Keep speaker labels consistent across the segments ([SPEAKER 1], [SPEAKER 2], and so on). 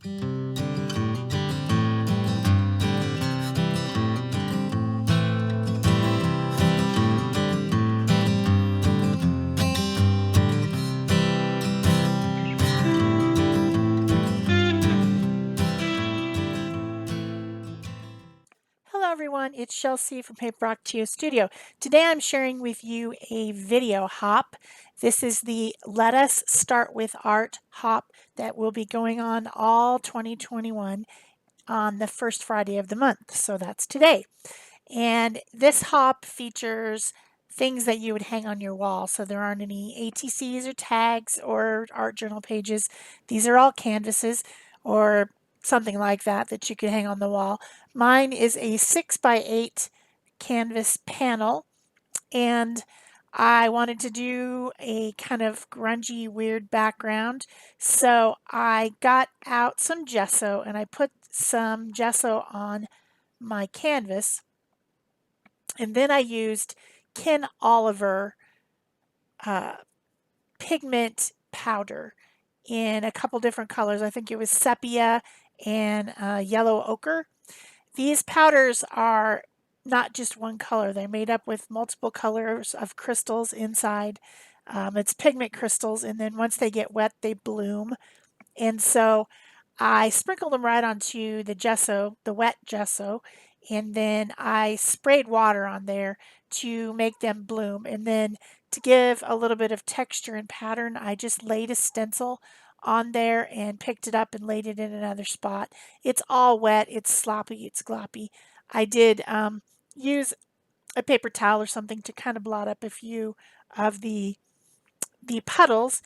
[SPEAKER 1] Hello everyone, it's Shel C from PaperOcotilloStudio. Today I'm sharing with you a video hop. This is the Let Us Start With Art hop that will be going on all 2021 on the first Friday of the month. So that's today. And this hop features things that you would hang on your wall. So there aren't any ATCs or tags or art journal pages. These are all canvases or something like that that you could hang on the wall. Mine is a 6x8 canvas panel, and I wanted to do a kind of grungy, weird background. So I got out some gesso and I put some gesso on my canvas. And then I used Ken Oliver pigment powder in a couple different colors. I think it was sepia and yellow ochre. These powders are not just one color. They're made up with multiple colors of crystals inside. It's pigment crystals, and then once they get wet, they bloom. And so I sprinkled them right onto the gesso, the wet gesso, and then I sprayed water on there to make them bloom. And then to give a little bit of texture and pattern, I just laid a stencil on there and picked it up and laid it in another spot. It's all wet, it's sloppy, it's gloppy. I did use a paper towel or something to kind of blot up a few of the puddles,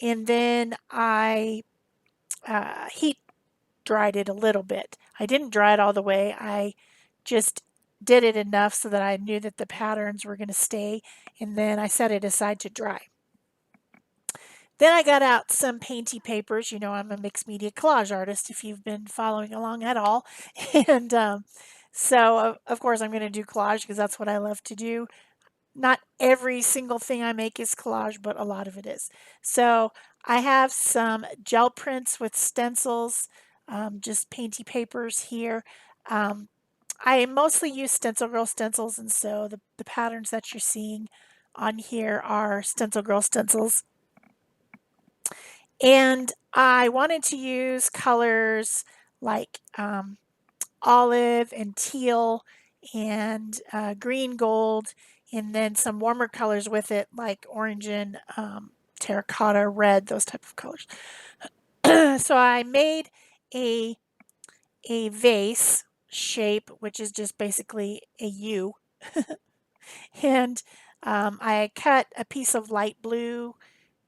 [SPEAKER 1] and then I heat dried it a little bit. I didn't dry it all the way. I just did it enough so that I knew that the patterns were going to stay, and then I set it aside to dry. Then I got out some painty papers. You know, I'm a mixed media collage artist if you've been following along at all. And so, of course, I'm going to do collage because that's what I love to do. Not every single thing I make is collage, but a lot of it is. So I have some gel prints with stencils, just painty papers here. I mostly use Stencil Girl stencils, and so the patterns that you're seeing on here are Stencil Girl stencils. And I wanted to use colors like olive and teal and green gold, and then some warmer colors with it like orange and terracotta red, those type of colors. So I made a vase shape, which is just basically a U. And I cut a piece of light blue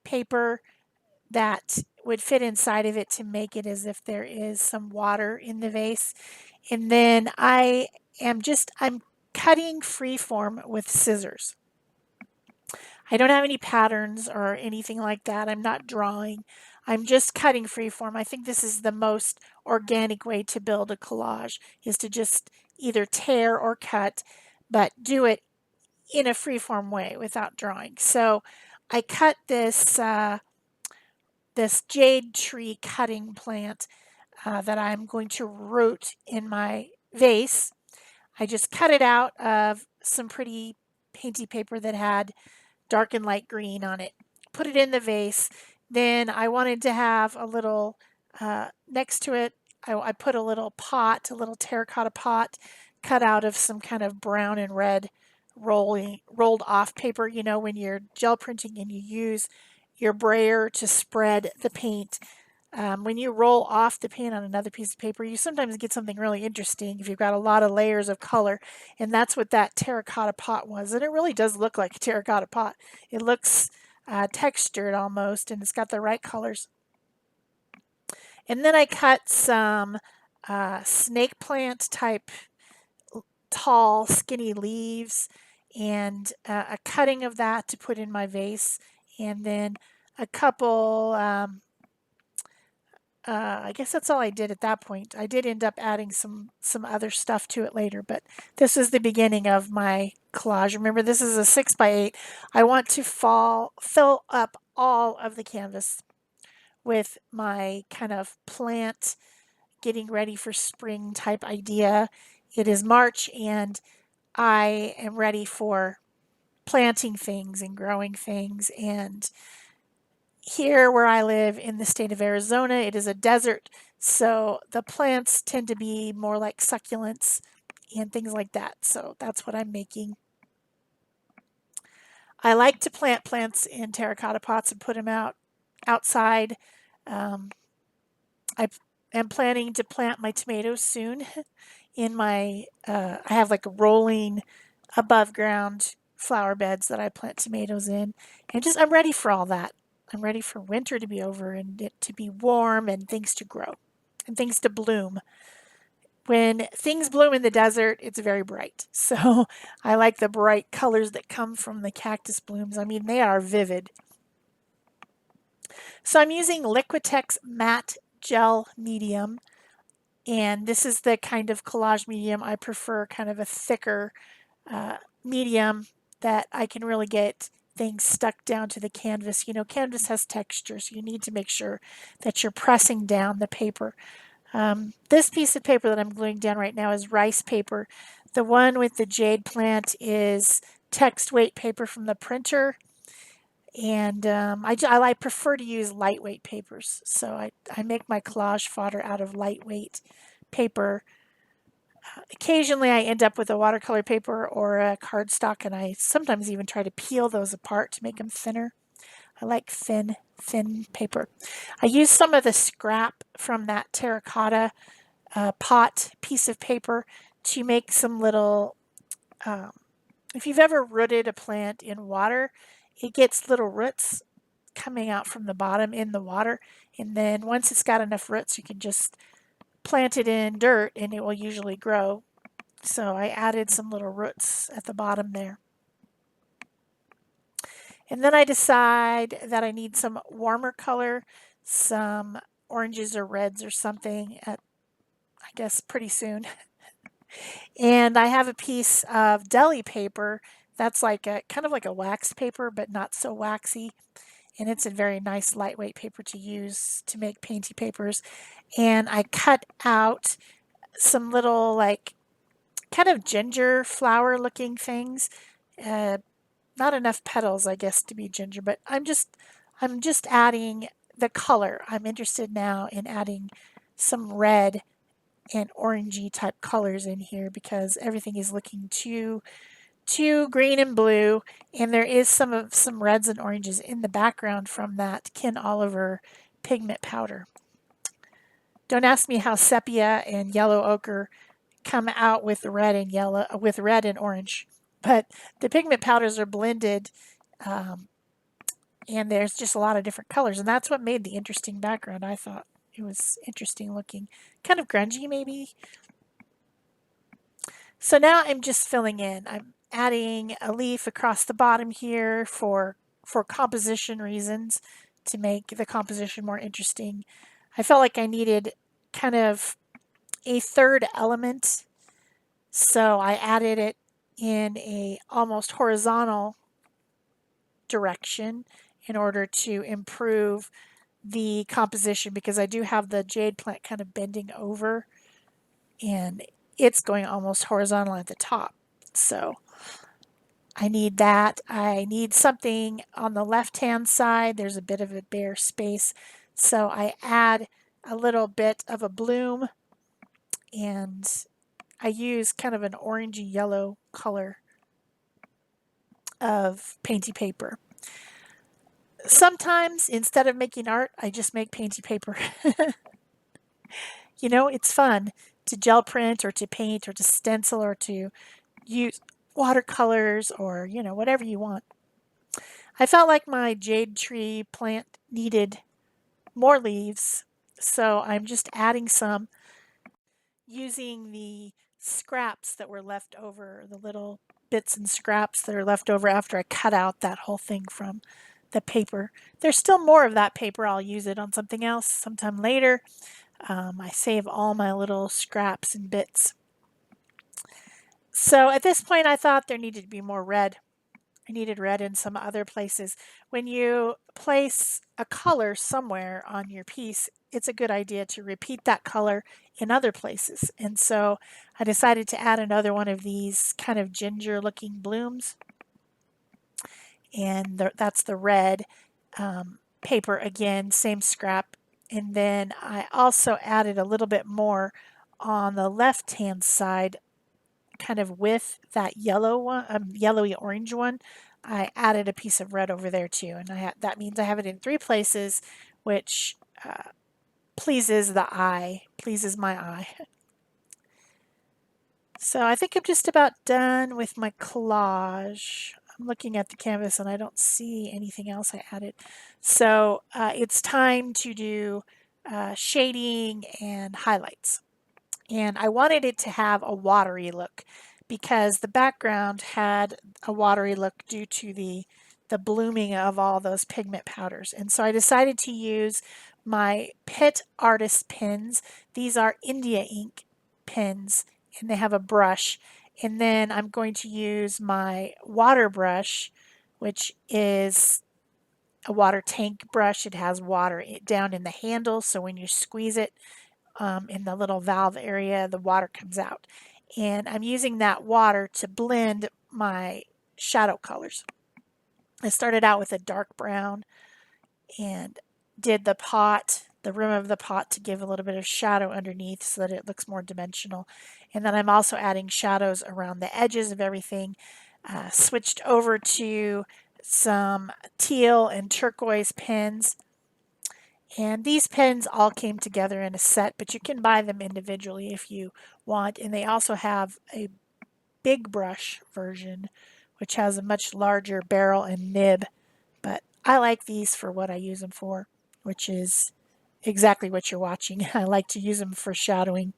[SPEAKER 1] paper that would fit inside of it to make it as if there is some water in the vase. And then I'm cutting freeform with scissors. I don't have any patterns or anything like that. I'm not drawing. I'm just cutting freeform. I think this is the most organic way to build a collage, is to just either tear or cut, but do it in a freeform way without drawing. So I cut this this jade tree cutting plant that I'm going to root in my vase. I just cut it out of some pretty painty paper that had dark and light green on it. Put it in the vase. Then I wanted to have a little, next to it, I put a little pot, a little terracotta pot cut out of some kind of brown and red rolled off paper. You know, when you're gel printing and you use your brayer to spread the paint. When you roll off the paint on another piece of paper, you sometimes get something really interesting if you've got a lot of layers of color, and that's what that terracotta pot was. And it really does look like a terracotta pot. It looks textured almost, and it's got the right colors. And then I cut some snake plant type tall, skinny leaves, and a cutting of that to put in my vase, and then a couple, I guess that's all I did at that point. I did end up adding some other stuff to it later, but this is the beginning of my collage. Remember, this is a 6x8. I want to fill up all of the canvas with my kind of plant getting ready for spring type idea. It is March and I am ready for planting things and growing things. And here where I live in the state of Arizona, it is a desert. So the plants tend to be more like succulents and things like that. So that's what I'm making. I like to plant plants in terracotta pots and put them outside. Um, I am planning to plant my tomatoes soon in my, I have like a rolling above ground flower beds that I plant tomatoes in. And just, I'm ready for all that. I'm ready for winter to be over and it to be warm and things to grow and things to bloom. When things bloom in the desert, it's very bright. So I like the bright colors that come from the cactus blooms. I mean, they are vivid. So I'm using Liquitex matte gel medium. And this is the kind of collage medium I prefer, kind of a thicker medium that I can really get things stuck down to the canvas. You know, canvas has texture, so you need to make sure that you're pressing down the paper. This piece of paper that I'm gluing down right now is rice paper. The one with the jade plant is text weight paper from the printer. And I prefer to use lightweight papers. So I make my collage fodder out of lightweight paper. Occasionally I end up with a watercolor paper or a cardstock, and I sometimes even try to peel those apart to make them thinner. I like thin paper. I use some of the scrap from that terracotta pot piece of paper to make some little, if you've ever rooted a plant in water, it gets little roots coming out from the bottom in the water. And then once it's got enough roots, you can just plant it in dirt and it will usually grow. So I added some little roots at the bottom there. And then I decide that I need some warmer color, some oranges or reds or something at, I guess, pretty soon. And I have a piece of deli paper that's like a kind of like a wax paper, but not so waxy. And it's a very nice lightweight paper to use to make painty papers. And I cut out some little like kind of ginger flower looking things. Not enough petals, I guess, to be ginger, but I'm just adding the color. I'm interested now in adding some red and orangey type colors in here because everything is looking too green and blue, and there is some reds and oranges in the background from that Ken Oliver pigment powder. Don't ask me how sepia and yellow ochre come out with red and yellow, with red and orange, but the pigment powders are blended, and there's just a lot of different colors, and that's what made the interesting background. I thought it was interesting looking, kind of grungy maybe. So now I'm just filling in. I'm adding a leaf across the bottom here for composition reasons to make the composition more interesting. I felt like I needed kind of a third element, so I added it in a almost horizontal direction in order to improve the composition because I do have the jade plant kind of bending over and it's going almost horizontal at the top. So I need that. I need something on the left-hand side. There's a bit of a bare space. So I add a little bit of a bloom and I use kind of an orangey yellow color of painty paper. Sometimes instead of making art, I just make painty paper. You know, it's fun to gel print or to paint or to stencil or to use watercolors or, you know, whatever you want. I felt like my jade tree plant needed more leaves, so I'm just adding some using the scraps that were left over, the little bits and scraps that are left over after I cut out that whole thing from the paper. There's still more of that paper. I'll use it on something else sometime later. I save all my little scraps and bits. So at this point, I thought there needed to be more red I needed red in some other places. When you place a color somewhere on your piece, it's a good idea to repeat that color in other places. And so I decided to add another one of these kind of ginger looking blooms. And that's the red paper again, same scrap. And then I also added a little bit more on the left hand side, kind of with that yellow one, yellowy orange one. I added a piece of red over there too, and that means I have it in 3 places, which pleases the eye, pleases my eye. So I think I'm just about done with my collage. I'm looking at the canvas and I don't see anything else I added. So it's time to do shading and highlights. And I wanted it to have a watery look because the background had a watery look due to the blooming of all those pigment powders. And so I decided to use my Pit Artist pens. These are India ink pens and they have a brush. And then I'm going to use my water brush, which is a water tank brush. It has water down in the handle, so when you squeeze it, in the little valve area, the water comes out. And I'm using that water to blend my shadow colors. I started out with a dark brown and did the rim of the pot to give a little bit of shadow underneath so that it looks more dimensional. And then I'm also adding shadows around the edges of everything. Switched over to some teal and turquoise pens. And these pens all came together in a set, but you can buy them individually if you want. And they also have a big brush version, which has a much larger barrel and nib. But I like these for what I use them for, which is exactly what you're watching. I like to use them for shadowing.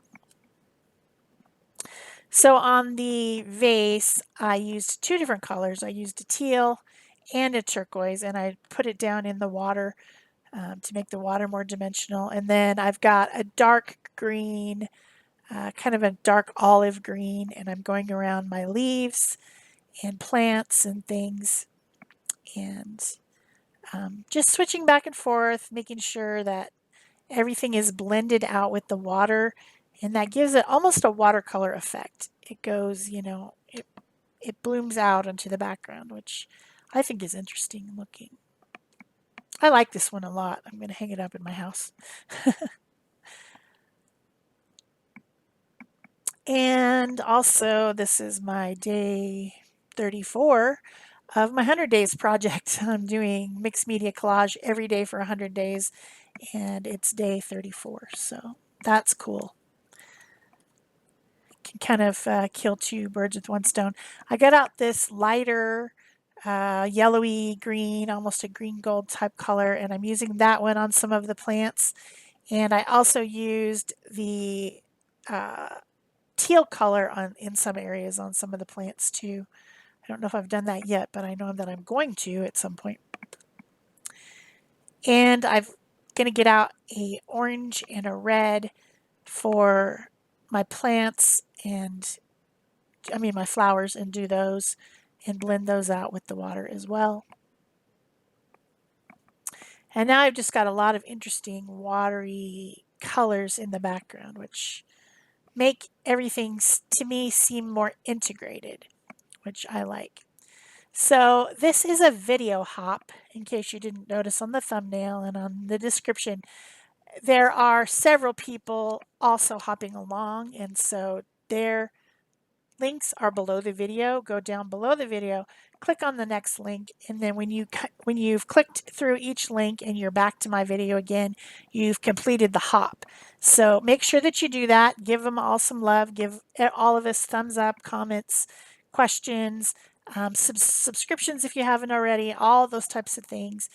[SPEAKER 1] So on the vase, I used 2 different colors. I used a teal and a turquoise, and I put it down in the water to make the water more dimensional. And then I've got a dark green, kind of a dark olive green, and I'm going around my leaves and plants and things, and just switching back and forth, making sure that everything is blended out with the water, and that gives it almost a watercolor effect. It goes, it blooms out into the background, which I think is interesting looking. I like this one a lot. I'm going to hang it up in my house. And also, this is my day 34 of my 100 days project. I'm doing mixed media collage every day for 100 days, and it's day 34. So that's cool. Can kind of kill 2 birds with 1 stone. I got out this lighter yellowy green, almost a green gold type color, and I'm using that one on some of the plants. And I also used the teal color in some areas on some of the plants too. I don't know if I've done that yet, but I know that I'm going to at some point. And I'm going to get out a orange and a red for my plants and my flowers, and do those and blend those out with the water as well. And now I've just got a lot of interesting watery colors in the background, which make everything to me seem more integrated, which I like. So this is a video hop, in case you didn't notice on the thumbnail and on the description. There are several people also hopping along, and so their links are below the video. Go down below the video, click on the next link, and then when you've clicked through each link and you're back to my video again, you've completed the hop. So make sure that you do that. Give them all some love. Give all of us thumbs up, comments, questions, subscriptions if you haven't already, all those types of things.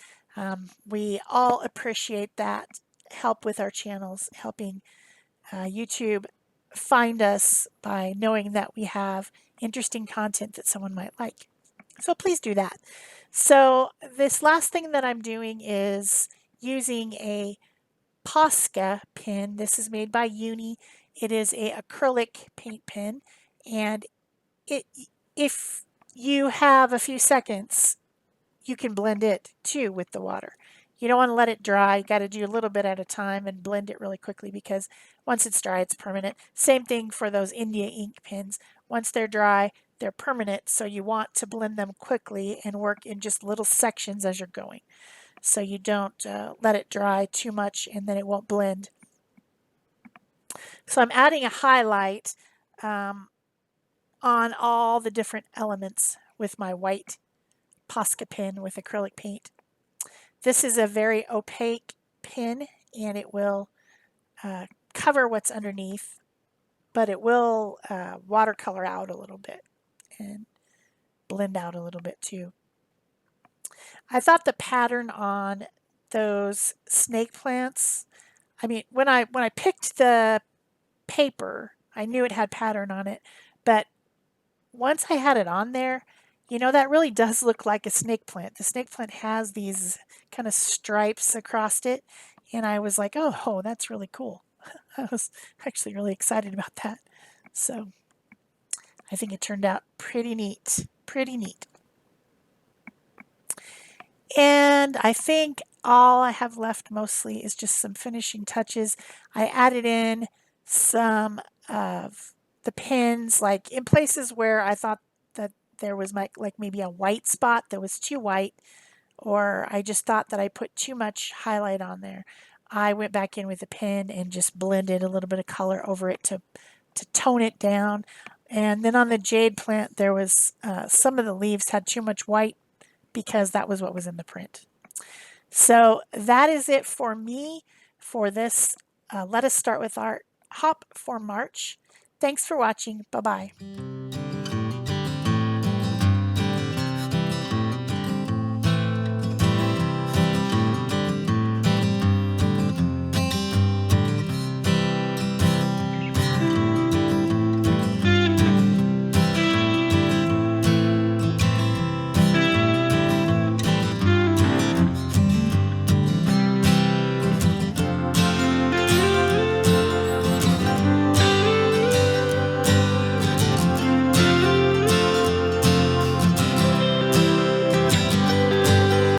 [SPEAKER 1] We all appreciate that help with our channels, helping YouTube find us by knowing that we have interesting content that someone might like. So please do that. So this last thing that I'm doing is using a Posca pen. This is made by Uni. It is a acrylic paint pen, and if you have a few seconds, you can blend it too with the water. You don't want to let it dry. You got to do a little bit at a time and blend it really quickly because once it's dry, it's permanent. Same thing for those India ink pens. Once they're dry, they're permanent, so you want to blend them quickly and work in just little sections as you're going. So you don't let it dry too much and then it won't blend. So I'm adding a highlight on all the different elements with my white Posca pen with acrylic paint. This is a very opaque pen and it will cover what's underneath, but it will watercolor out a little bit and blend out a little bit too. I thought the pattern on those snake plants, I mean, when I picked the paper, I knew it had pattern on it, but once I had it on there, you know, that really does look like a snake plant. The snake plant has these kind of stripes across it, and I was like, oh, that's really cool. I was actually really excited about that. So I think it turned out pretty neat. Pretty neat. And I think all I have left mostly is just some finishing touches. I added in some of the pins, like in places where I thought that there was like maybe a white spot that was too white, or I just thought that I put too much highlight on there. I went back in with a pen and just blended a little bit of color over it to tone it down. And then on the jade plant, there was some of the leaves had too much white because that was what was in the print. So that is it for me for this. Let us start with our hop for March. Thanks for watching. Bye-bye.